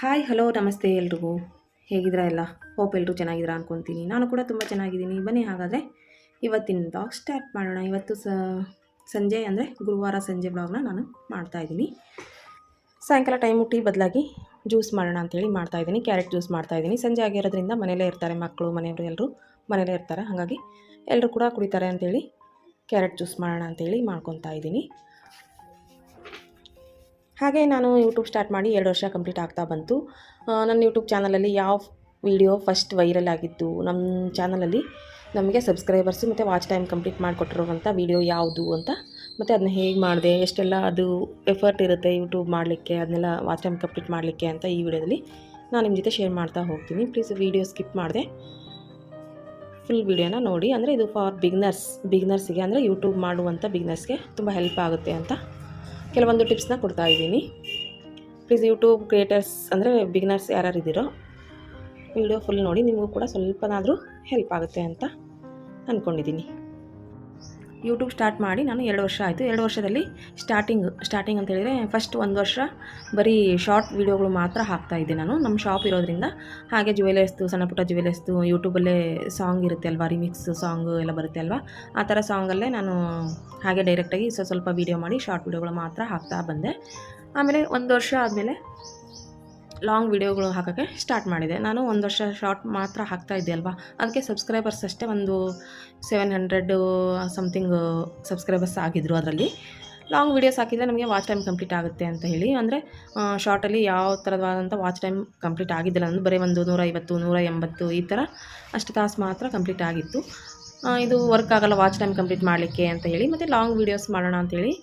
Hi hello ನಮಸ್ತೆ ಎಲ್ರಿಗೂ. ಹೇಗಿದ್ದೀರಾ ಎಲ್ಲ? ಹೋಪ್ ಎಲ್ಲರೂ ಚೆನ್ನಾಗಿದ್ದೀರಾ ಅಂದ್ಕೊತೀನಿ. ನಾನು ಕೂಡ ತುಂಬ ಚೆನ್ನಾಗಿದ್ದೀನಿ. ಬನ್ನಿ ಹಾಗಾದರೆ ಇವತ್ತಿನ ಬ್ಲಾಗ್ ಸ್ಟಾರ್ಟ್ ಮಾಡೋಣ. ಇವತ್ತು ಸಂಜೆ ಅಂದರೆ ಗುರುವಾರ ಸಂಜೆ ಬ್ಲಾಗ್ನ ನಾನು ಮಾಡ್ತಾಯಿದ್ದೀನಿ. ಸಾಯಂಕಾಲ ಟೈಮು ಟೀ ಬದಲಾಗಿ ಜ್ಯೂಸ್ ಮಾಡೋಣ ಅಂಥೇಳಿ ಮಾಡ್ತಾಯಿದ್ದೀನಿ. ಕ್ಯಾರೆಟ್ ಜ್ಯೂಸ್ ಮಾಡ್ತಾಯಿದ್ದೀನಿ. ಸಂಜೆ ಆಗಿರೋದ್ರಿಂದ ಮನೇಲೇ ಇರ್ತಾರೆ ಮಕ್ಕಳು, ಮನೆಯವರು ಎಲ್ಲರೂ ಮನೇಲೇ ಇರ್ತಾರೆ. ಹಾಗಾಗಿ ಎಲ್ಲರೂ ಕೂಡ ಕುಡಿತಾರೆ ಅಂಥೇಳಿ ಕ್ಯಾರೆಟ್ ಜ್ಯೂಸ್ ಮಾಡೋಣ ಅಂಥೇಳಿ ಮಾಡ್ಕೊತಾ ಇದ್ದೀನಿ. ಹಾಗೆ ನಾನು ಯೂಟ್ಯೂಬ್ ಸ್ಟಾರ್ಟ್ ಮಾಡಿ 2 ವರ್ಷ ಕಂಪ್ಲೀಟ್ ಆಗ್ತಾ ಬಂತು. ನನ್ನ ಯೂಟ್ಯೂಬ್ ಚಾನಲಲ್ಲಿ ಯಾವ ವಿಡಿಯೋ ಫಸ್ಟ್ ವೈರಲ್ ಆಗಿತ್ತು, ನಮ್ಮ ಚಾನಲಲ್ಲಿ ನಮಗೆ ಸಬ್ಸ್ಕ್ರೈಬರ್ಸು ಮತ್ತು ವಾಚ್ ಟೈಮ್ ಕಂಪ್ಲೀಟ್ ಮಾಡಿಕೊಟ್ಟಿರುವಂಥ ವಿಡಿಯೋ ಯಾವುದು ಅಂತ, ಮತ್ತು ಅದನ್ನ ಹೇಗೆ ಮಾಡಿದೆ, ಎಷ್ಟೆಲ್ಲ ಅದು ಎಫರ್ಟ್ ಇರುತ್ತೆ ಯೂಟ್ಯೂಬ್ ಮಾಡಲಿಕ್ಕೆ, ಅದನ್ನೆಲ್ಲ ವಾಚ್ ಟೈಮ್ ಕಂಪ್ಲೀಟ್ ಮಾಡಲಿಕ್ಕೆ ಅಂತ ಈ ವಿಡಿಯೋದಲ್ಲಿ ನಾನು ನಿಮ್ಮ ಜೊತೆ ಶೇರ್ ಮಾಡ್ತಾ ಹೋಗ್ತೀನಿ. ಪ್ಲೀಸ್ ವಿಡಿಯೋ ಸ್ಕಿಪ್ ಮಾಡಿದೆ ಫುಲ್ ವಿಡಿಯೋನ ನೋಡಿ. ಅಂದರೆ ಇದು ಫಾರ್ ಬಿಗ್ನರ್ಸಿಗೆ ಅಂದರೆ ಯೂಟ್ಯೂಬ್ ಮಾಡುವಂಥ ಬಿಗ್ನರ್ಸ್ಗೆ ತುಂಬ ಹೆಲ್ಪ್ ಆಗುತ್ತೆ ಅಂತ ಕೆಲವೊಂದು ಟಿಪ್ಸ್ನ ಕೊಡ್ತಾ ಇದ್ದೀನಿ. ಪ್ಲೀಸ್ ಯೂಟ್ಯೂಬ್ ಕ್ರಿಯೇಟರ್ಸ್ ಅಂದರೆ ಬಿಗಿನರ್ಸ್ ಯಾರ್ಯಾರು ಇದ್ದೀರೋ ವಿಡಿಯೋ ಫುಲ್ ನೋಡಿ, ನಿಮಗೂ ಕೂಡ ಸ್ವಲ್ಪನಾದರೂ ಹೆಲ್ಪ್ ಆಗುತ್ತೆ ಅಂತ ಅಂದ್ಕೊಂಡಿದ್ದೀನಿ. ಯೂಟ್ಯೂಬ್ ಸ್ಟಾರ್ಟ್ ಮಾಡಿ ನಾನು 2 ವರ್ಷ ಆಯಿತು. 2 ವರ್ಷದಲ್ಲಿ ಸ್ಟಾರ್ಟಿಂಗ್ ಅಂತ ಹೇಳಿದರೆ ಫಸ್ಟ್ 1 ವರ್ಷ ಬರೀ ಶಾರ್ಟ್ ವೀಡಿಯೋಗಳು ಮಾತ್ರ ಹಾಕ್ತಾಯಿದ್ದೆ ನಾನು. ನಮ್ಮ ಶಾಪ್ ಇರೋದ್ರಿಂದ ಹಾಗೆ ಜುವೆಲರ್ಸ್ದು, ಸಣ್ಣ ಪುಟ್ಟ ಜುವೆಲರ್ಸ್ದು ಯೂಟ್ಯೂಬಲ್ಲೇ ಸಾಂಗ್ ಇರುತ್ತೆ ಅಲ್ವಾ, ರಿಮಿಕ್ಸ್ ಸಾಂಗು ಎಲ್ಲ ಬರುತ್ತೆ ಅಲ್ವಾ, ಆ ಥರ ಸಾಂಗಲ್ಲೇ ನಾನು ಹಾಗೆ ಡೈರೆಕ್ಟಾಗಿ ಸ್ವಲ್ಪ ವೀಡಿಯೋ ಮಾಡಿ ಶಾರ್ಟ್ ವೀಡಿಯೋಗಳು ಮಾತ್ರ ಹಾಕ್ತಾ ಬಂದೆ. ಆಮೇಲೆ 1 ವರ್ಷ ಆದಮೇಲೆ ಲಾಂಗ್ ವೀಡಿಯೋಗಳು ಹಾಕೋಕ್ಕೆ ಸ್ಟಾರ್ಟ್ ಮಾಡಿದೆ. ನಾನು 1 ವರ್ಷ ಶಾರ್ಟ್ ಮಾತ್ರ ಹಾಕ್ತಾಯಿದ್ದೆ ಅಲ್ವಾ, ಅದಕ್ಕೆ ಸಬ್ಸ್ಕ್ರೈಬರ್ಸ್ ಅಷ್ಟೇ ಒಂದು 700 ಸಮಥಿಂಗ್ ಸಬ್ಸ್ಕ್ರೈಬರ್ಸ್ ಆಗಿದ್ದರು. ಅದರಲ್ಲಿ ಲಾಂಗ್ ವೀಡಿಯೋಸ್ ಹಾಕಿದರೆ ನಮಗೆ ವಾಚ್ ಟೈಮ್ ಕಂಪ್ಲೀಟ್ ಆಗುತ್ತೆ ಅಂತ ಹೇಳಿ, ಅಂದರೆ ಶಾರ್ಟಲ್ಲಿ ಯಾವ ಥರವಾದಂಥ ವಾಚ್ ಟೈಮ್ ಕಂಪ್ಲೀಟ್ ಆಗಿದ್ದಿಲ್ಲ, ಅಂದರೆ ಬರೀ ಒಂದು 150 180 ಈ ಥರ ಅಷ್ಟು ತಾಸು ಮಾತ್ರ ಕಂಪ್ಲೀಟ್ ಆಗಿತ್ತು. ಇದು ವರ್ಕ್ ಆಗಲ್ಲ ವಾಚ್ ಟೈಮ್ ಕಂಪ್ಲೀಟ್ ಮಾಡಲಿಕ್ಕೆ ಅಂತ ಹೇಳಿ ಮತ್ತು ಲಾಂಗ್ ವೀಡಿಯೋಸ್ ಮಾಡೋಣ ಅಂಥೇಳಿ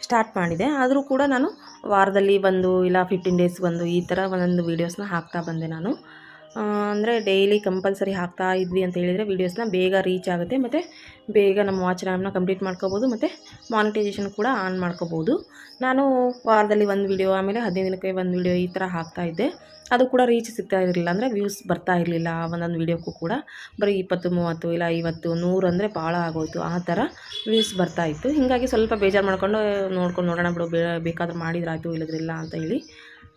ಸ್ಟಾರ್ಟ್ ಮಾಡಿದೆ. ಆದರೂ ಕೂಡ ನಾನು ವಾರದಲ್ಲಿ ಬಂದು ಇಲ್ಲ 15 ಡೇಸ್ ಬಂದು ಈ ಥರ ಒಂದೊಂದು ವೀಡಿಯೋಸ್ನ ಹಾಕ್ತಾ ಬಂದೆ ನಾನು. ಅಂದರೆ ಡೈಲಿ ಕಂಪಲ್ಸರಿ ಹಾಕ್ತಾ ಇದ್ವಿ ಅಂತ ಹೇಳಿದರೆ ವೀಡಿಯೋಸ್ನ ಬೇಗ ರೀಚ್ ಆಗುತ್ತೆ ಮತ್ತು ಬೇಗ ನಮ್ಮ ವಾಚ್ ಟೈಮ್ನ ಕಂಪ್ಲೀಟ್ ಮಾಡ್ಕೋಬೋದು ಮತ್ತು ಮಾನಿಟೈಸೇಷನ್ ಕೂಡ ಆನ್ ಮಾಡ್ಕೋಬೋದು. ನಾನು ವಾರದಲ್ಲಿ 1 ವೀಡಿಯೋ, ಆಮೇಲೆ 15 ದಿನಕ್ಕೆ 1 ವೀಡಿಯೋ ಈ ಥರ ಹಾಕ್ತಾಯಿದ್ದೆ. ಅದು ಕೂಡ ರೀಚ್ ಸಿಗ್ತಾ ಇರಲಿಲ್ಲ, ಅಂದರೆ ವ್ಯೂಸ್ ಬರ್ತಾ ಇರಲಿಲ್ಲ ಒಂದೊಂದು ವೀಡಿಯೋಕ್ಕೂ ಕೂಡ. ಬರೀ 20 30 ಇಲ್ಲ 50 100 ಅಂದರೆ ಭಾಳ ಆಗೋಯಿತು, ಆ ಥರ ವ್ಯೂಸ್ ಬರ್ತಾಯಿತ್ತು. ಹೀಗಾಗಿ ಸ್ವಲ್ಪ ಬೇಜಾರು ಮಾಡ್ಕೊಂಡು ನೋಡೋಣ ಬಿಡು, ಬೇಕಾದ್ರೆ ಮಾಡಿದ್ರಾಯ್ತು ಇಲ್ಲದ್ರಿಲ್ಲ ಅಂತ ಹೇಳಿ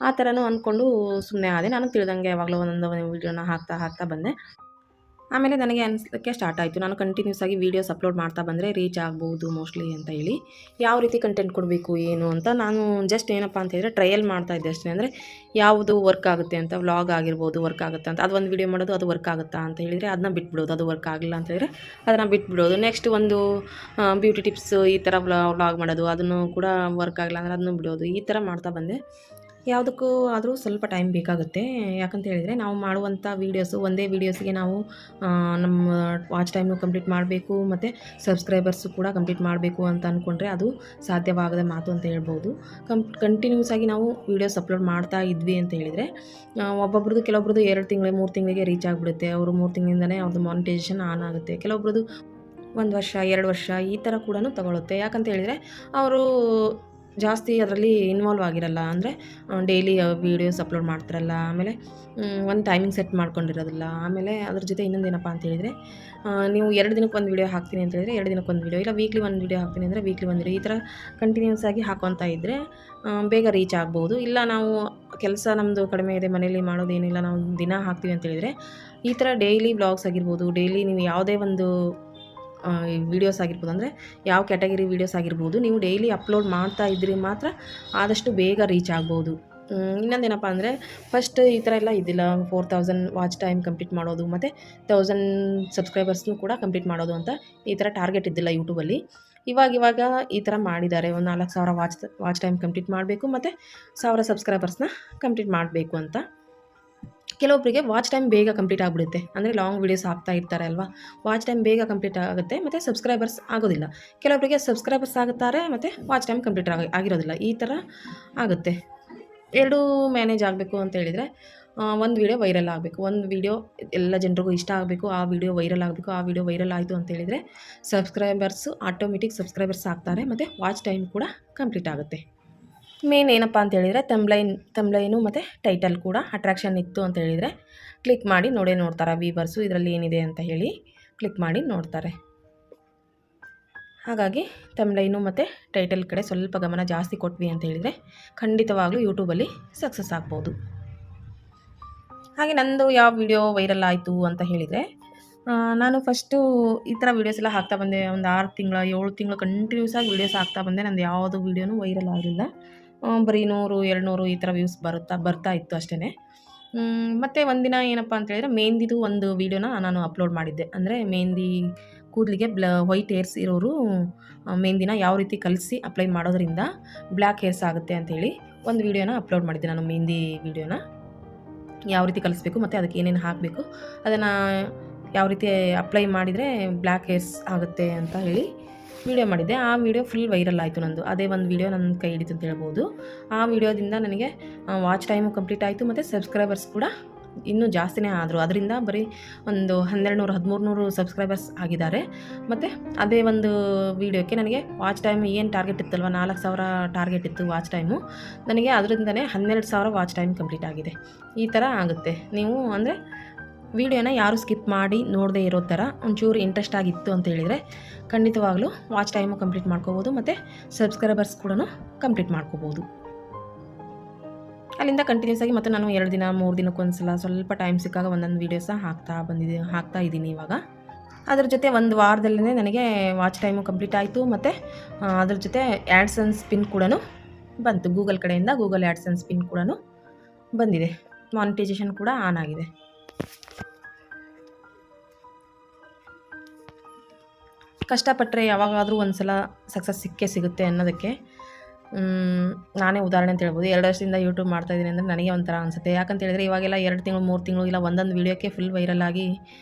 ಆ ಥರನೂ ಅಂದ್ಕೊಂಡು ಸುಮ್ಮನೆ ಆದೆ. ನಾನು ತಿಳಿದಂಗೆ ಯಾವಾಗಲೂ ಒಂದೊಂದು ವೀಡಿಯೋನ ಹಾಕ್ತಾ ಬಂದೆ. ಆಮೇಲೆ ನನಗೆ ಅನಿಸಲಿಕ್ಕೆ ಸ್ಟಾರ್ಟ್ ಆಯಿತು, ನಾನು ಕಂಟಿನ್ಯೂಸ್ ಆಗಿ ವೀಡಿಯೋಸ್ ಅಪ್ಲೋಡ್ ಮಾಡ್ತಾ ಬಂದರೆ ರೀಚ್ ಆಗ್ಬೋದು ಮೋಸ್ಟ್ಲಿ ಅಂತ ಹೇಳಿ. ಯಾವ ರೀತಿ ಕಂಟೆಂಟ್ ಕೊಡಬೇಕು ಏನು ಅಂತ ನಾನು ಜಸ್ಟ್ ಏನಪ್ಪ ಅಂತ ಹೇಳಿದ್ರೆ ಟ್ರಯಲ್ ಮಾಡ್ತಾಯಿದ್ದೆ ಅಷ್ಟೇ. ಅಂದರೆ ಯಾವುದು ವರ್ಕ್ ಆಗುತ್ತೆ ಅಂತ, ವ್ಲಾಗ್ ಆಗಿರ್ಬೋದು ವರ್ಕ್ ಆಗುತ್ತೆ ಅಂತ, ಅದು ಒಂದು ವೀಡಿಯೋ ಮಾಡೋದು ಅದು ವರ್ಕ್ ಆಗುತ್ತಾ ಅಂತ ಹೇಳಿದರೆ ಅದನ್ನ ಬಿಟ್ಬಿಡೋದು, ಅದು ವರ್ಕ್ ಆಗಿಲ್ಲ ಅಂತ ಹೇಳಿದ್ರೆ ಅದನ್ನು ಬಿಟ್ಬಿಡೋದು. ನೆಕ್ಸ್ಟ್ ಒಂದು ಬ್ಯೂಟಿ ಟಿಪ್ಸ್ ಈ ಥರ ವ್ಲಾಗ್ ಮಾಡೋದು, ಅದನ್ನು ಕೂಡ ವರ್ಕ್ ಆಗಿಲ್ಲ ಅಂದರೆ ಅದನ್ನು ಬಿಡೋದು, ಈ ಥರ ಮಾಡ್ತಾ ಬಂದೆ. ಯಾವುದಕ್ಕೂ ಆದರೂ ಸ್ವಲ್ಪ ಟೈಮ್ ಬೇಕಾಗುತ್ತೆ. ಯಾಕಂತ ಹೇಳಿದರೆ ನಾವು ಮಾಡುವಂಥ ವೀಡಿಯೋಸು ಒಂದೇ ವೀಡಿಯೋಸ್ಗೆ ನಾವು ನಮ್ಮ ವಾಚ್ ಟೈಮ್ನು ಕಂಪ್ಲೀಟ್ ಮಾಡಬೇಕು ಮತ್ತು ಸಬ್ಸ್ಕ್ರೈಬರ್ಸು ಕೂಡ ಕಂಪ್ಲೀಟ್ ಮಾಡಬೇಕು ಅಂತ ಅಂದ್ಕೊಂಡ್ರೆ ಅದು ಸಾಧ್ಯವಾಗದ ಮಾತು ಅಂತ ಹೇಳ್ಬೋದು. ಕಂಟಿನ್ಯೂಸ್ ಆಗಿ ನಾವು ವೀಡಿಯೋಸ್ ಅಪ್ಲೋಡ್ ಮಾಡ್ತಾ ಇದ್ವಿ ಅಂತ ಹೇಳಿದರೆ ಒಬ್ಬೊಬ್ರದ್ದು ಕೆಲವೊಬ್ರದ್ದು 2 ತಿಂಗಳು 3 ತಿಂಗಳಿಗೆ ರೀಚ್ ಆಗಿಬಿಡುತ್ತೆ. ಅವರು 3 ತಿಂಗಳಿಂದಲೇ ಅವ್ರದ್ದು ಮಾನಿಟೈಸೇಷನ್ ಆನ್ ಆಗುತ್ತೆ. ಕೆಲವೊಬ್ರದ್ದು 1 ವರ್ಷ 2 ವರ್ಷ ಈ ಥರ ಕೂಡ ತಗೊಳುತ್ತೆ. ಯಾಕಂತ ಹೇಳಿದರೆ ಅವರು ಜಾಸ್ತಿ ಅದರಲ್ಲಿ ಇನ್ವಾಲ್ವ್ ಆಗಿರಲ್ಲ, ಅಂದರೆ ಡೈಲಿ ವೀಡಿಯೋಸ್ ಅಪ್ಲೋಡ್ ಮಾಡ್ತಾರಲ್ಲ, ಆಮೇಲೆ ಒಂದು ಟೈಮಿಂಗ್ ಸೆಟ್ ಮಾಡ್ಕೊಂಡಿರೋದಿಲ್ಲ. ಆಮೇಲೆ ಅದ್ರ ಜೊತೆ ಇನ್ನೊಂದೇನಪ್ಪ ಅಂತ ಹೇಳಿದರೆ ನೀವು 2 ದಿನಕ್ಕೆ 1 ವೀಡಿಯೋ ಹಾಕ್ತೀನಿ ಅಂತ ಹೇಳಿದರೆ 2 ದಿನಕ್ಕೆ 1 ವೀಡಿಯೋ, ಇಲ್ಲ ವೀಕ್ಲಿ 1 ವೀಡಿಯೋ ಹಾಕ್ತೀನಿ ಅಂದರೆ ವೀಕ್ಲಿ 1 ವೀಡಿಯೋ, ಈ ಥರ ಕಂಟಿನ್ಯೂಸ್ ಆಗಿ ಹಾಕ್ಕೊತಾ ಇದ್ದರೆ ಬೇಗ ರೀಚ್ ಆಗ್ಬೋದು. ಇಲ್ಲ ನಾವು ಕೆಲಸ ನಮ್ಮದು ಕಡಿಮೆ ಇದೆ, ಮನೇಲಿ ಮಾಡೋದೇನಿಲ್ಲ, ನಾವು ದಿನ ಹಾಕ್ತೀವಿ ಅಂತ ಹೇಳಿದರೆ ಈ ಥರ ಡೈಲಿ ವ್ಲಾಗ್ಸ್ ಆಗಿರ್ಬೋದು, ಡೈಲಿ ನೀವು ಯಾವುದೇ ಒಂದು ವೀಡಿಯೋಸ್ ಆಗಿರ್ಬೋದು, ಅಂದರೆ ಯಾವ ಕ್ಯಾಟಗರಿ ವೀಡಿಯೋಸ್ ಆಗಿರ್ಬೋದು, ನೀವು ಡೈಲಿ ಅಪ್ಲೋಡ್ ಮಾಡ್ತಾ ಇದ್ದರೆ ಮಾತ್ರ ಆದಷ್ಟು ಬೇಗ ರೀಚ್ ಆಗ್ಬೋದು. ಇನ್ನೊಂದೇನಪ್ಪ ಅಂದರೆ ಫಸ್ಟ್ ಈ ಥರ ಎಲ್ಲ ಇದ್ದಿಲ್ಲ, 4000 ವಾಚ್ ಟೈಮ್ ಕಂಪ್ಲೀಟ್ ಮಾಡೋದು ಮತ್ತು 1000 ಸಬ್ಸ್ಕ್ರೈಬರ್ಸ್ನೂ ಕೂಡ ಕಂಪ್ಲೀಟ್ ಮಾಡೋದು ಅಂತ ಈ ಥರ ಟಾರ್ಗೆಟ್ ಇದ್ದಿಲ್ಲ ಯೂಟ್ಯೂಬಲ್ಲಿ. ಇವಾಗ ಈ ಥರ ಮಾಡಿದ್ದಾರೆ. ಒಂದು 4000 ವಾಚ್ ಟೈಮ್ ಕಂಪ್ಲೀಟ್ ಮಾಡಬೇಕು ಮತ್ತು 1000 ಸಬ್ಸ್ಕ್ರೈಬರ್ಸ್ನ ಕಂಪ್ಲೀಟ್ ಮಾಡಬೇಕು ಅಂತ. ಕೆಲವೊಬ್ಬರಿಗೆ ವಾಚ್ ಟೈಮ್ ಬೇಗ ಕಂಪ್ಲೀಟ್ ಆಗಿಬಿಡುತ್ತೆ, ಅಂದರೆ ಲಾಂಗ್ ವೀಡಿಯೋಸ್ ಹಾಕ್ತಾ ಇರ್ತಾರೆ ಅಲ್ವಾ, ವಾಚ್ ಟೈಮ್ ಬೇಗ ಕಂಪ್ಲೀಟ್ ಆಗುತ್ತೆ ಮತ್ತು ಸಬ್ಸ್ಕ್ರೈಬರ್ಸ್ ಆಗೋದಿಲ್ಲ. ಕೆಲವೊಬ್ಬರಿಗೆ ಸಬ್ಸ್ಕ್ರೈಬರ್ಸ್ ಆಗುತ್ತಾರೆ ಮತ್ತು ವಾಚ್ ಟೈಮ್ ಕಂಪ್ಲೀಟ್ ಆಗಿರೋದಿಲ್ಲ, ಈ ಥರ ಆಗುತ್ತೆ. ಎರಡೂ ಮ್ಯಾನೇಜ್ ಆಗಬೇಕು ಅಂತ ಹೇಳಿದರೆ ಒಂದು ವೀಡಿಯೋ ವೈರಲ್ ಆಗಬೇಕು, ಒಂದು ವೀಡಿಯೋ ಎಲ್ಲ ಜನರಿಗೂ ಇಷ್ಟ ಆಗಬೇಕು, ಆ ವೀಡಿಯೋ ವೈರಲ್ ಆಗಬೇಕು. ಆ ವೀಡಿಯೋ ವೈರಲ್ ಆಯಿತು ಅಂತ ಹೇಳಿದರೆ ಸಬ್ಸ್ಕ್ರೈಬರ್ಸು ಆಟೋಮೆಟಿಕ್ ಸಬ್ಸ್ಕ್ರೈಬರ್ಸ್ ಆಗ್ತಾರೆ ಮತ್ತು ವಾಚ್ ಟೈಮ್ ಕೂಡ ಕಂಪ್ಲೀಟ್ ಆಗುತ್ತೆ. ಮೇನ್ ಏನಪ್ಪ ಅಂತ ಹೇಳಿದರೆ ತಮ್ಲೈನು ಮತ್ತು ಟೈಟಲ್ ಕೂಡ ಅಟ್ರಾಕ್ಷನ್ ಇತ್ತು ಅಂತ ಹೇಳಿದರೆ ಕ್ಲಿಕ್ ಮಾಡಿ ನೋಡ್ತಾರೆ ವ್ಯೂವರ್ಸು, ಇದರಲ್ಲಿ ಏನಿದೆ ಅಂತ ಹೇಳಿ ಕ್ಲಿಕ್ ಮಾಡಿ ನೋಡ್ತಾರೆ. ಹಾಗಾಗಿ ತಮ್ಲೈನು ಮತ್ತು ಟೈಟಲ್ ಕಡೆ ಸ್ವಲ್ಪ ಗಮನ ಜಾಸ್ತಿ ಕೊಟ್ವಿ ಅಂತ ಹೇಳಿದರೆ ಖಂಡಿತವಾಗ್ಲೂ ಯೂಟ್ಯೂಬಲ್ಲಿ ಸಕ್ಸಸ್ ಆಗ್ಬೋದು. ಹಾಗೆ ನಂದು ಯಾವ ವಿಡಿಯೋ ವೈರಲ್ ಆಯಿತು ಅಂತ ಹೇಳಿದರೆ, ನಾನು ಫಸ್ಟು ಈ ಥರ ವೀಡಿಯೋಸ್ ಎಲ್ಲ ಹಾಕ್ತಾ ಬಂದೆ. ಒಂದು 6 ತಿಂಗಳ 7 ತಿಂಗಳು ಕಂಟಿನ್ಯೂಸ್ ಆಗಿ ವೀಡಿಯೋಸ್ ಹಾಕ್ತಾ ಬಂದೆ. ನಂದು ಯಾವುದು ವೀಡಿಯೋನೂ ವೈರಲ್ ಆಗಲಿಲ್ಲ. ಬರೀ 100, 200 ಈ ಥರ ವ್ಯೂಸ್ ಬರ್ತಾ ಇತ್ತು ಅಷ್ಟೇ. ಮತ್ತು ಒಂದಿನ ಏನಪ್ಪ ಅಂತ ಹೇಳಿದ್ರೆ, ಮೆಹಂದಿದು ಒಂದು ವೀಡಿಯೋನ ನಾನು ಅಪ್ಲೋಡ್ ಮಾಡಿದ್ದೆ. ಅಂದರೆ ಮೆಹಂದಿ ಕೂದಲಿಗೆ ವೈಟ್ ಹೇರ್ಸ್ ಇರೋರು ಮೆಹಂದಿನ ಯಾವ ರೀತಿ ಕಲಸಿ ಅಪ್ಲೈ ಮಾಡೋದ್ರಿಂದ ಬ್ಲ್ಯಾಕ್ ಹೇರ್ಸ್ ಆಗುತ್ತೆ ಅಂಥೇಳಿ ಒಂದು ವೀಡಿಯೋನ ಅಪ್ಲೋಡ್ ಮಾಡಿದ್ದೆ. ನಾನು ಮೆಹಂದಿ ವೀಡಿಯೋನ ಯಾವ ರೀತಿ ಕಲಿಸ್ಬೇಕು ಮತ್ತು ಅದಕ್ಕೆ ಏನೇನು ಹಾಕಬೇಕು, ಅದನ್ನು ಯಾವ ರೀತಿ ಅಪ್ಲೈ ಮಾಡಿದರೆ ಬ್ಲ್ಯಾಕ್ ಹೇರ್ಸ್ ಆಗುತ್ತೆ ಅಂತ ಹೇಳಿ ವೀಡಿಯೋ ಮಾಡಿದ್ದೆ. ಆ ವಿಡಿಯೋ ಫುಲ್ ವೈರಲ್ ಆಯಿತು ನಂದು. ಅದೇ ಒಂದು ವಿಡಿಯೋ ನನ್ನ ಕೈ ಹಿಡಿತು ಅಂತ ಹೇಳ್ಬೋದು. ಆ ವಿಡಿಯೋದಿಂದ ನನಗೆ ವಾಚ್ ಟೈಮು ಕಂಪ್ಲೀಟ್ ಆಯಿತು ಮತ್ತು ಸಬ್ಸ್ಕ್ರೈಬರ್ಸ್ ಕೂಡ ಇನ್ನೂ ಜಾಸ್ತಿನೇ ಆದರು. ಅದರಿಂದ ಬರೀ ಒಂದು 1200 1300 ಸಬ್ಸ್ಕ್ರೈಬರ್ಸ್ ಆಗಿದ್ದಾರೆ. ಮತ್ತು ಅದೇ ಒಂದು ವೀಡಿಯೋಕ್ಕೆ ನನಗೆ ವಾಚ್ ಟೈಮ್ ಏನು ಟಾರ್ಗೆಟ್ ಇತ್ತಲ್ವ, 4000 ಟಾರ್ಗೆಟ್ ಇತ್ತು ವಾಚ್ ಟೈಮು. ನನಗೆ ಅದರಿಂದನೇ 12,000 ವಾಚ್ ಟೈಮ್ ಕಂಪ್ಲೀಟ್ ಆಗಿದೆ. ಈ ಥರ ಆಗುತ್ತೆ. ನೀವು ಅಂದರೆ ವೀಡಿಯೋನ ಯಾರು ಸ್ಕಿಪ್ ಮಾಡಿ ನೋಡದೇ ಇರೋ ಥರ ಒಂಚೂರು ಇಂಟ್ರೆಸ್ಟ್ ಆಗಿತ್ತು ಅಂತ ಹೇಳಿದರೆ ಖಂಡಿತವಾಗ್ಲೂ ವಾಚ್ ಟೈಮು ಕಂಪ್ಲೀಟ್ ಮಾಡ್ಕೋಬೋದು ಮತ್ತು ಸಬ್ಸ್ಕ್ರೈಬರ್ಸ್ ಕೂಡ ಕಂಪ್ಲೀಟ್ ಮಾಡ್ಕೋಬೋದು. ಅಲ್ಲಿಂದ ಕಂಟಿನ್ಯೂಸ್ ಆಗಿ ಮತ್ತು ನಾನು 2 ದಿನ 3 ದಿನಕ್ಕೊಂದು ಸಲ ಸ್ವಲ್ಪ ಟೈಮ್ ಸಿಕ್ಕಾಗ ಒಂದೊಂದು ವೀಡಿಯೋಸ ಹಾಕ್ತಾ ಇದ್ದೀನಿ ಇವಾಗ. ಅದ್ರ ಜೊತೆ ಒಂದು ವಾರದಲ್ಲೇ ನನಗೆ ವಾಚ್ ಟೈಮು ಕಂಪ್ಲೀಟ್ ಆಯಿತು ಮತ್ತು ಅದ್ರ ಜೊತೆ ಆ್ಯಡ್ಸೆನ್ಸ್ ಪಿನ್ ಕೂಡ ಬಂತು. ಗೂಗಲ್ ಕಡೆಯಿಂದ ಗೂಗಲ್ ಆ್ಯಡ್ಸೆನ್ಸ್ ಪಿನ್ ಕೂಡ ಬಂದಿದೆ. ಮಾನಿಟೈಸೇಷನ್ ಕೂಡ ಆನ್ ಆಗಿದೆ. ಕಷ್ಟಪಟ್ಟರೆ ಯಾವಾಗಾದರೂ ಒಂದು ಸಲ ಸಕ್ಸಸ್ ಸಿಗುತ್ತೆ ಅನ್ನೋದಕ್ಕೆ ನಾನೇ ಉದಾಹರಣೆ ಅಂತ ಹೇಳ್ಬೋದು. 2 ವರ್ಷದಿಂದ ಯೂಟ್ಯೂಬ್ ಮಾಡ್ತಾಯಿದ್ದೀನಿ ಅಂದರೆ ನನಗೆ ಒಂಥರ ಅನಿಸುತ್ತೆ. ಯಾಕಂತ ಹೇಳಿದರೆ ಇವಾಗೆಲ್ಲ 2 ತಿಂಗಳು 3 ತಿಂಗಳು ಇಲ್ಲ ಒಂದೊಂದು ವೀಡಿಯೋಕ್ಕೆ ಫುಲ್ ವೈರಲ್ ಆಗಿ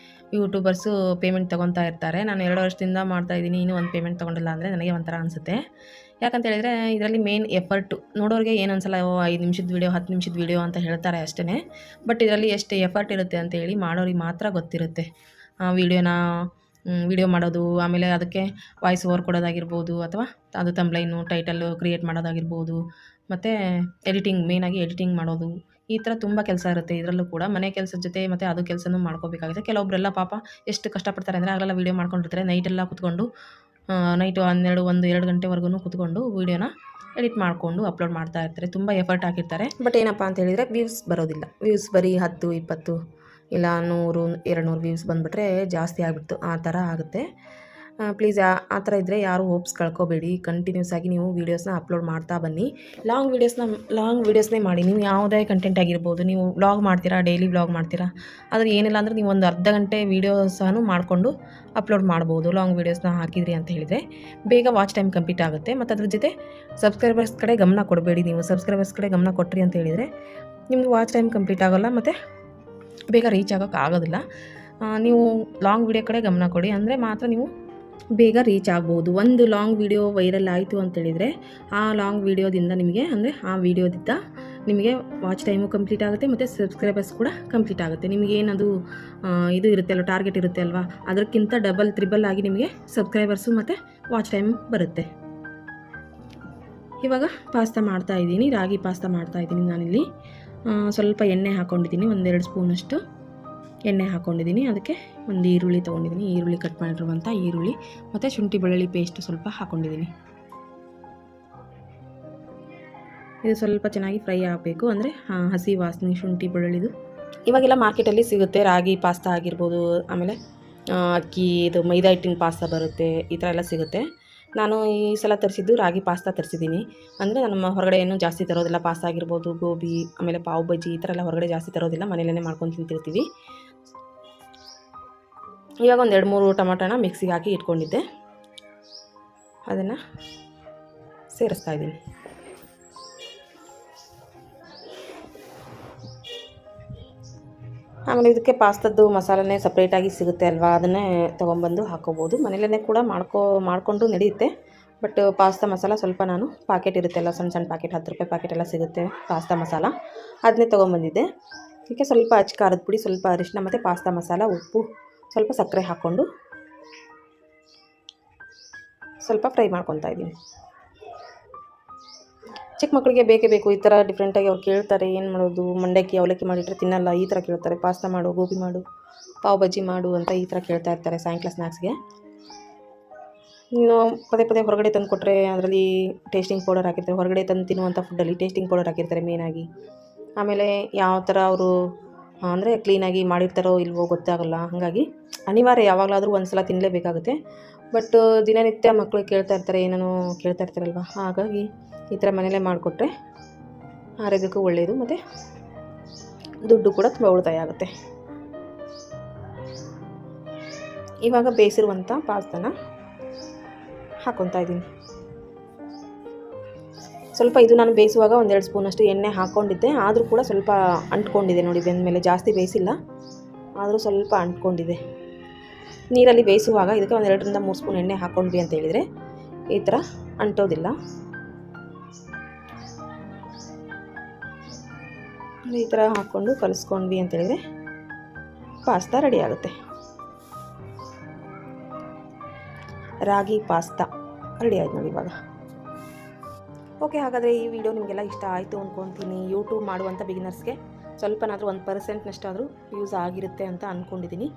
ಯೂಟ್ಯೂಬರ್ಸು ಪೇಮೆಂಟ್ ತೊಗೊತಾ ಇರ್ತಾರೆ. ನಾನು 2 ವರ್ಷದಿಂದ ಮಾಡ್ತಾಯಿದ್ದೀನಿ, ಇನ್ನೂ ಒಂದು ಪೇಮೆಂಟ್ ತೊಗೊಂಡಿಲ್ಲ ಅಂದರೆ ನನಗೆ ಒಂಥರ ಅನಿಸುತ್ತೆ. ಯಾಕಂತ ಹೇಳಿದರೆ ಇದರಲ್ಲಿ ಮೇನ್ ಎಫರ್ಟು ನೋಡೋರಿಗೆ ಏನು ಅನ್ಸಲ್ಲ, 5 ನಿಮಿಷದ ವೀಡಿಯೋ 10 ನಿಮಿಷದ ವೀಡಿಯೋ ಅಂತ ಹೇಳ್ತಾರೆ ಅಷ್ಟೇ. ಬಟ್ ಇದರಲ್ಲಿ ಎಷ್ಟು ಎಫರ್ಟ್ ಇರುತ್ತೆ ಅಂತೇಳಿ ಮಾಡೋರಿಗೆ ಮಾತ್ರ ಗೊತ್ತಿರುತ್ತೆ. ವಿಡಿಯೋ ಮಾಡೋದು, ಆಮೇಲೆ ಅದಕ್ಕೆ ವಾಯ್ಸ್ ಓವರ್ ಕೊಡೋದಾಗಿರ್ಬೋದು, ಅಥವಾ ಅದು ತಂಬ್ಲೈನು ಟೈಟಲ್ಲು ಕ್ರಿಯೇಟ್ ಮಾಡೋದಾಗಿರ್ಬೋದು, ಮತ್ತು ಎಡಿಟಿಂಗ್, ಮೇಯ್ನಾಗಿ ಎಡಿಟಿಂಗ್ ಮಾಡೋದು, ಈ ಥರ ತುಂಬ ಕೆಲಸ ಇರುತ್ತೆ ಇದರಲ್ಲೂ ಕೂಡ. ಮನೆ ಕೆಲಸದ ಜೊತೆ ಮತ್ತು ಅದು ಕೆಲಸನೂ ಮಾಡ್ಕೋಬೇಕಾಗುತ್ತೆ. ಕೆಲವೊಬ್ಬರೆಲ್ಲ ಪಾಪ ಎಷ್ಟು ಕಷ್ಟಪಡ್ತಾರೆ ಅಂದರೆ ಆಗಲೆಲ್ಲ ವೀಡಿಯೋ ಮಾಡ್ಕೊಂಡಿರ್ತಾರೆ, ನೈಟೆಲ್ಲ ಕೂತ್ಕೊಂಡು ನೈಟು 12, 1, 2 ಗಂಟೆವರೆಗೂ ಕೂತ್ಕೊಂಡು ವೀಡಿಯೋನ ಎಡಿಟ್ ಮಾಡಿಕೊಂಡು ಅಪ್ಲೋಡ್ ಮಾಡ್ತಾ ಇರ್ತಾರೆ. ತುಂಬ ಎಫರ್ಟ್ ಹಾಕಿರ್ತಾರೆ. ಬಟ್ ಏನಪ್ಪ ಅಂತ ಹೇಳಿದರೆ ವ್ಯೂಸ್ ಬರೋದಿಲ್ಲ. ವ್ಯೂಸ್ ಬರೀ 10, 20 ಇಲ್ಲ 100, 200 ವ್ಯೂಸ್ ಬಂದುಬಿಟ್ರೆ ಜಾಸ್ತಿ ಆಗಿಬಿಡ್ತು, ಆ ಥರ ಆಗುತ್ತೆ. ಪ್ಲೀಸ್ ಆ ಥರ ಇದ್ದರೆ ಯಾರೂ ಹೋಪ್ಸ್ ಕಳ್ಕೊಬೇಡಿ. ಕಂಟಿನ್ಯೂಸ್ ಆಗಿ ನೀವು ವೀಡಿಯೋಸ್ನ ಅಪ್ಲೋಡ್ ಮಾಡ್ತಾ ಬನ್ನಿ. ಲಾಂಗ್ ವೀಡಿಯೋಸ್ನೇ ಮಾಡಿ. ನೀವು ಯಾವುದೇ ಕಂಟೆಂಟ್ ಆಗಿರ್ಬೋದು, ನೀವು ವ್ಲಾಗ್ ಮಾಡ್ತೀರಾ, ಡೈಲಿ ವ್ಲಾಗ್ ಮಾಡ್ತೀರಾ, ಆದರೆ ಏನಿಲ್ಲ ಅಂದರೆ ನೀವು ಒಂದು ಅರ್ಧ ಗಂಟೆ ವೀಡಿಯೋ ಸಹ ಮಾಡಿಕೊಂಡು ಅಪ್ಲೋಡ್ ಮಾಡ್ಬೋದು. ಲಾಂಗ್ ವೀಡಿಯೋಸ್ನ ಹಾಕಿದ್ರಿ ಅಂತ ಹೇಳಿದರೆ ಬೇಗ ವಾಚ್ ಟೈಮ್ ಕಂಪ್ಲೀಟ್ ಆಗುತ್ತೆ. ಮತ್ತು ಅದ್ರ ಜೊತೆ ಸಬ್ಸ್ಕ್ರೈಬರ್ಸ್ ಕಡೆ ಗಮನ ಕೊಡಬೇಡಿ. ನೀವು ಸಬ್ಸ್ಕ್ರೈಬರ್ಸ್ ಕಡೆ ಗಮನ ಕೊಟ್ರಿ ಅಂತ ಹೇಳಿದರೆ ನಿಮ್ಮದು ವಾಚ್ ಟೈಮ್ ಕಂಪ್ಲೀಟ್ ಆಗೋಲ್ಲ ಮತ್ತು ಬೇಗ ರೀಚ್ ಆಗೋಕ್ಕಾಗೋದಿಲ್ಲ. ನೀವು ಲಾಂಗ್ ವೀಡಿಯೋ ಕಡೆ ಗಮನ ಕೊಡಿ, ಅಂದರೆ ಮಾತ್ರ ನೀವು ಬೇಗ ರೀಚ್ ಆಗ್ಬೋದು. ಒಂದು ಲಾಂಗ್ ವೀಡಿಯೋ ವೈರಲ್ ಆಯಿತು ಅಂತೇಳಿದರೆ ಆ ಲಾಂಗ್ ವೀಡಿಯೋದಿಂದ ನಿಮಗೆ, ಅಂದರೆ ಆ ವೀಡಿಯೋದಿಂದ ನಿಮಗೆ ವಾಚ್ ಟೈಮು ಕಂಪ್ಲೀಟ್ ಆಗುತ್ತೆ ಮತ್ತು ಸಬ್ಸ್ಕ್ರೈಬರ್ಸ್ ಕೂಡ ಕಂಪ್ಲೀಟ್ ಆಗುತ್ತೆ. ನಿಮಗೇನದು ಇದು ಇರುತ್ತೆ ಅಲ್ವ, ಟಾರ್ಗೆಟ್ ಇರುತ್ತೆ ಅಲ್ವಾ, ಅದಕ್ಕಿಂತ ಡಬಲ್ ತ್ರಿಬಲ್ ಆಗಿ ನಿಮಗೆ ಸಬ್ಸ್ಕ್ರೈಬರ್ಸು ಮತ್ತು ವಾಚ್ ಟೈಮ್ ಬರುತ್ತೆ. ಇವಾಗ ಪಾಸ್ತಾ ಮಾಡ್ತಾಯಿದ್ದೀನಿ, ರಾಗಿ ಪಾಸ್ತಾ ಮಾಡ್ತಾಯಿದ್ದೀನಿ. ನಾನಿಲ್ಲಿ ಸ್ವಲ್ಪ ಎಣ್ಣೆ ಹಾಕ್ಕೊಂಡಿದ್ದೀನಿ, 1-2 ಸ್ಪೂನಷ್ಟು ಎಣ್ಣೆ ಹಾಕ್ಕೊಂಡಿದ್ದೀನಿ. ಅದಕ್ಕೆ ಒಂದು ಈರುಳ್ಳಿ ತೊಗೊಂಡಿದ್ದೀನಿ, ಈರುಳ್ಳಿ ಕಟ್ ಮಾಡಿರುವಂಥ ಈರುಳ್ಳಿ ಮತ್ತು ಶುಂಠಿ ಬೆಳ್ಳುಳ್ಳಿ ಪೇಸ್ಟ್ ಸ್ವಲ್ಪ ಹಾಕ್ಕೊಂಡಿದ್ದೀನಿ. ಇದು ಸ್ವಲ್ಪ ಚೆನ್ನಾಗಿ ಫ್ರೈ ಆಗಬೇಕು, ಅಂದರೆ ಹಸಿ ವಾಸನೆ ಶುಂಠಿ ಬೆಳ್ಳುಳ್ಳಿದು. ಇವಾಗೆಲ್ಲ ಮಾರ್ಕೆಟಲ್ಲಿ ಸಿಗುತ್ತೆ ರಾಗಿ ಪಾಸ್ತಾ ಆಗಿರ್ಬೋದು, ಆಮೇಲೆ ಅಕ್ಕಿ ಇದು ಮೈದಾ ಹಿಟ್ಟಿನ ಪಾಸ್ತಾ ಬರುತ್ತೆ, ಈ ಥರ ಎಲ್ಲ ಸಿಗುತ್ತೆ. ನಾನು ಈ ಸಲ ತರಿಸಿದ್ದು ರಾಗಿ ಪಾಸ್ತಾ ತರಿಸಿದ್ದೀನಿ. ಅಂದರೆ ನಮ್ಮ ಹೊರಗಡೆ ಏನು ಜಾಸ್ತಿ ತರೋದಿಲ್ಲ. ಪಾಸ್ತಾ ಆಗಿರ್ಬೋದು, ಗೋಬಿ, ಆಮೇಲೆ ಪಾವ್ ಬಜ್ಜಿ ಈ ಥರ ಎಲ್ಲ ಹೊರಗಡೆ ಜಾಸ್ತಿ ತರೋದಿಲ್ಲ, ಮನೆಯಲ್ಲೇ ಮಾಡ್ಕೊಂಡು ತಿಂತಿರ್ತೀವಿ. ಇವಾಗ ಒಂದು 2-3 ಟೊಮಾಟೋನ ಮಿಕ್ಸಿಗೆ ಹಾಕಿ ಇಟ್ಕೊಂಡಿದ್ದೆ, ಅದನ್ನು ಸೇರಿಸ್ತಾ ಇದ್ದೀನಿ. ಆಮೇಲೆ ಇದಕ್ಕೆ ಪಾಸ್ತಾದ್ದು ಮಸಾಲನೇ ಸಪ್ರೇಟಾಗಿ ಸಿಗುತ್ತೆ ಅಲ್ವಾ, ಅದನ್ನೇ ತೊಗೊಂಬಂದು ಹಾಕ್ಕೋಬೋದು. ಮನೆಯಲ್ಲೇ ಕೂಡ ಮಾಡಿಕೊಂಡು ನಡೆಯುತ್ತೆ. ಬಟ್ ಪಾಸ್ತಾ ಮಸಾಲ ಸ್ವಲ್ಪ ನಾನು ಪ್ಯಾಕೆಟ್ ಇರುತ್ತೆಲ್ಲ, ಸಣ್ಣ ಪ್ಯಾಕೆಟ್ 10 ರೂಪಾಯಿ ಪ್ಯಾಕೆಟ್ ಎಲ್ಲ ಸಿಗುತ್ತೆ ಪಾಸ್ತಾ ಮಸಾಲ, ಅದನ್ನೇ ತೊಗೊಂಬಂದಿದ್ದೆ. ಇದಕ್ಕೆ ಸ್ವಲ್ಪ ಅಚ್ಚ ಖಾರದ ಪುಡಿ, ಸ್ವಲ್ಪ ಅರಿಶಿನ ಮತ್ತು ಪಾಸ್ತಾ ಮಸಾಲ, ಉಪ್ಪು, ಸ್ವಲ್ಪ ಸಕ್ಕರೆ ಹಾಕ್ಕೊಂಡು ಸ್ವಲ್ಪ ಫ್ರೈ ಮಾಡ್ಕೊತಾ ಇದ್ದೀನಿ. ಚಿಕ್ಕ ಮಕ್ಕಳಿಗೆ ಬೇಕೇ ಬೇಕು ಈ ಥರ ಡಿಫ್ರೆಂಟಾಗಿ. ಅವ್ರು ಕೇಳ್ತಾರೆ ಏನು ಮಾಡೋದು, ಮಂಡಕ್ಕಿ ಅವಲಕ್ಕಿ ಮಾಡಿಟ್ರೆ ತಿನ್ನಲ್ಲ, ಈ ಥರ ಕೇಳ್ತಾರೆ. ಪಾಸ್ತಾ ಮಾಡು, ಗೋಬಿ ಮಾಡು, ಪಾವ್ ಬಜ್ಜಿ ಮಾಡು ಅಂತ ಈ ಥರ ಕೇಳ್ತಾ ಇರ್ತಾರೆ ಸಾಯಂಕಾಲ ಸ್ನ್ಯಾಕ್ಸ್ಗೆ. ನೀವು ಪದೇ ಹೊರಗಡೆ ತಂದು ಕೊಟ್ಟರೆ ಅದರಲ್ಲಿ ಟೇಸ್ಟಿಂಗ್ ಪೌಡರ್ ಹಾಕಿರ್ತಾರೆ. ಹೊರಗಡೆ ತಂದು ತಿನ್ನುವಂಥ ಫುಡ್ಡಲ್ಲಿ ಟೇಸ್ಟಿಂಗ್ ಪೌಡರ್ ಹಾಕಿರ್ತಾರೆ ಮೇಯ್ನಾಗಿ. ಆಮೇಲೆ ಯಾವ ಥರ ಅವರು ಅಂದರೆ ಕ್ಲೀನಾಗಿ ಮಾಡಿರ್ತಾರೋ ಇಲ್ವೋ ಗೊತ್ತಾಗಲ್ಲ. ಹಾಗಾಗಿ ಅನಿವಾರ್ಯ ಯಾವಾಗಲಾದರೂ ಒಂದು ಸಲ ತಿನ್ನಲೇಬೇಕಾಗುತ್ತೆ. ಬಟ್ ದಿನನಿತ್ಯ ಮಕ್ಕಳು ಕೇಳ್ತಾ ಇರ್ತಾರೆ, ಏನೇನೋ ಕೇಳ್ತಾ ಇರ್ತಾರಲ್ವ, ಹಾಗಾಗಿ ಈ ಥರ ಮನೇಲೇ ಮಾಡಿಕೊಟ್ರೆ ಆರೋಗ್ಯಕ್ಕೂ ಒಳ್ಳೆಯದು ಮತ್ತು ದುಡ್ಡು ಕೂಡ ತುಂಬ ಉಳಿತಾಯ ಆಗುತ್ತೆ. ಇವಾಗ ಬೇಯಿಸಿರುವಂಥ ಪಾಸ್ತಾನ ಹಾಕ್ಕೊತಾ ಇದ್ದೀನಿ. ಸ್ವಲ್ಪ ಇದು ನಾನು ಬೇಯಿಸುವಾಗ 1-2 ಸ್ಪೂನಷ್ಟು ಎಣ್ಣೆ ಹಾಕ್ಕೊಂಡಿದ್ದೆ, ಆದರೂ ಕೂಡ ಸ್ವಲ್ಪ ಅಂಟ್ಕೊಂಡಿದೆ ನೋಡಿ. ಬೆಂದಮೇಲೆ ಜಾಸ್ತಿ ಬೇಯಿಸಿಲ್ಲ, ಆದರೂ ಸ್ವಲ್ಪ ಅಂಟ್ಕೊಂಡಿದೆ. ನೀರಲ್ಲಿ ಬೇಯಿಸುವಾಗ ಇದಕ್ಕೆ 2-3 ಸ್ಪೂನ್ ಎಣ್ಣೆ ಹಾಕ್ಕೊಂಡ್ವಿ ಅಂತ ಹೇಳಿದರೆ ಈ ಥರ ಅಂಟೋದಿಲ್ಲ. ಈ ಥರ ಹಾಕ್ಕೊಂಡು ಕಲಿಸ್ಕೊಂಡ್ವಿ ಅಂತ ಹೇಳಿದರೆ ಪಾಸ್ತಾ ರೆಡಿ ಆಗುತ್ತೆ. ರಾಗಿ ಪಾಸ್ತಾ ರೆಡಿ ಆಯ್ತು ನೋಡಿ ಇವಾಗ. ಓಕೆ, ಹಾಗಾದರೆ ಈ ವಿಡಿಯೋ ನಿಮಗೆಲ್ಲ ಇಷ್ಟ ಆಯಿತು ಅಂದ್ಕೊತೀನಿ. ಯೂಟ್ಯೂಬ್ ಮಾಡುವಂಥ ಬಿಗಿನರ್ಸ್ಗೆ ಸ್ವಲ್ಪನಾದರೂ 1%ನಷ್ಟಾದರೂ ಯೂಸ್ ಆಗಿರುತ್ತೆ ಅಂತ ಅಂದ್ಕೊಂಡಿದ್ದೀನಿ.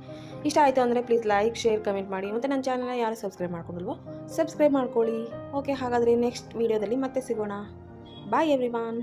ಇಷ್ಟ ಆಯಿತು ಅಂದರೆ ಪ್ಲೀಸ್ ಲೈಕ್, ಶೇರ್, ಕಮೆಂಟ್ ಮಾಡಿ. ಮತ್ತು ನನ್ನ ಚಾನಲ್ನ ಯಾರು ಸಬ್ಸ್ಕ್ರೈಬ್ ಮಾಡ್ಕೊಂಡಿಲ್ವೋ ಸಬ್ಸ್ಕ್ರೈಬ್ ಮಾಡ್ಕೊಳ್ಳಿ. ಓಕೆ, ಹಾಗಾದರೆ ನೆಕ್ಸ್ಟ್ ವೀಡಿಯೋದಲ್ಲಿ ಮತ್ತೆ ಸಿಗೋಣ. ಬಾಯ್ ಎವ್ರಿವಾನ್.